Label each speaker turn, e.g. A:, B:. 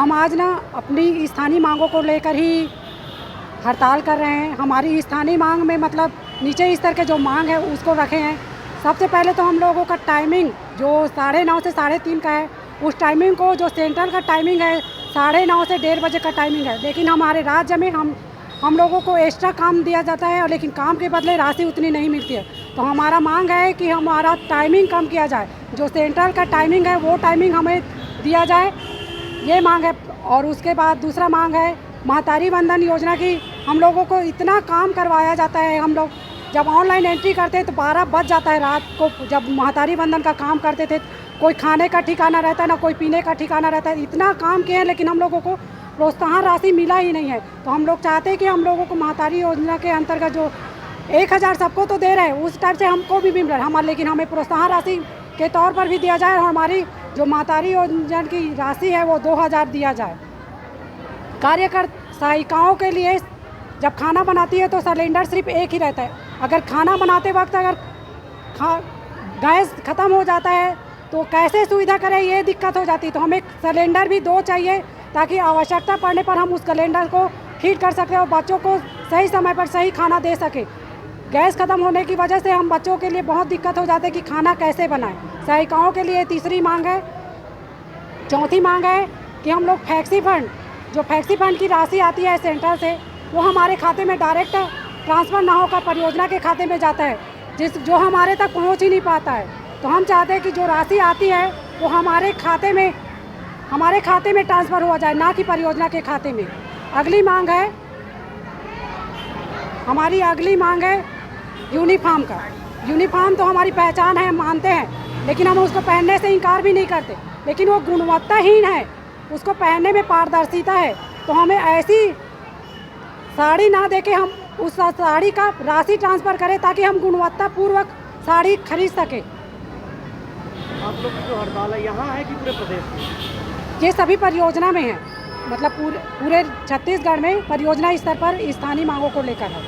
A: हम आज ना अपनी स्थानीय मांगों को लेकर ही हड़ताल कर रहे हैं। हमारी स्थानीय मांग में मतलब नीचे स्तर के जो मांग है उसको रखे हैं। सबसे पहले तो हम लोगों का टाइमिंग जो 9:30 से 3:30 का है, उस टाइमिंग को जो सेंट्रल का टाइमिंग है 9:30 से 1:30 बजे का टाइमिंग है, लेकिन हमारे राज्य में हम लोगों को एक्स्ट्रा काम दिया जाता है और लेकिन काम के बदले राशि उतनी नहीं मिलती है। तो हमारा मांग है कि हमारा टाइमिंग कम किया जाए, जो सेंट्रल का टाइमिंग है वो टाइमिंग हमें दिया जाए, ये मांग है। और उसके बाद दूसरा मांग है महतारी वंदन योजना की। हम लोगों को इतना काम करवाया जाता है, हम लोग जब ऑनलाइन एंट्री करते हैं तो 12 बज जाता है रात को। जब महतारी वंदन का काम करते थे कोई खाने का ठिकाना रहता है ना कोई पीने का ठिकाना रहता है। इतना काम किए हैं लेकिन हम लोगों को प्रोत्साहन राशि मिला ही नहीं है। तो हम लोग चाहते हैं कि हम लोगों को महतारी योजना के अंतर्गत जो 1000 सबको तो दे रहे हैं उस टाइप से हमको भी मिल रहा है हमारे, लेकिन हमें प्रोत्साहन राशि के तौर पर भी दिया जाए और हमारी जो महतारी योजना की राशि है वो 2000 दिया जाए। कार्यकर्ता सहायिकाओं के लिए जब खाना बनाती है तो सिलेंडर सिर्फ एक ही रहता है। अगर खाना बनाते वक्त अगर गैस ख़त्म हो जाता है तो कैसे सुविधा करें, ये दिक्कत हो जाती है। तो हमें सिलेंडर भी 2 चाहिए ताकि आवश्यकता पड़ने पर हम उस सिलेंडर को फीड कर सकें और बच्चों को सही समय पर सही खाना दे सकें। गैस ख़त्म होने की वजह से हम बच्चों के लिए बहुत दिक्कत हो जाती है कि खाना कैसे बनाएं। सहायिकाओं के लिए तीसरी मांग है। चौथी मांग है कि हम लोग फैक्सी फंड की राशि आती है सेंटर से वो हमारे खाते में डायरेक्ट ट्रांसफ़र ना होकर परियोजना के खाते में जाता है, जो हमारे तक पहुंच ही नहीं पाता है। तो हम चाहते हैं कि जो राशि आती है वो हमारे खाते में ट्रांसफ़र हुआ जाए, ना कि परियोजना के खाते में। हमारी अगली मांग है यूनिफॉर्म का। यूनिफॉर्म तो हमारी पहचान है, हम मानते हैं, लेकिन हम उसको पहनने से इनकार भी नहीं करते, लेकिन वो गुणवत्ताहीन है, उसको पहनने में पारदर्शिता है। तो हमें ऐसी साड़ी ना देके हम उस साड़ी का राशि ट्रांसफ़र करें ताकि हम गुणवत्तापूर्वक साड़ी खरीद सकें।
B: आप लोग की जो हड़ताल है यहाँ है कि पूरे प्रदेश में?
A: ये सभी परियोजना में है, मतलब पूरे छत्तीसगढ़ में परियोजना स्तर पर स्थानीय मांगों को लेकर है।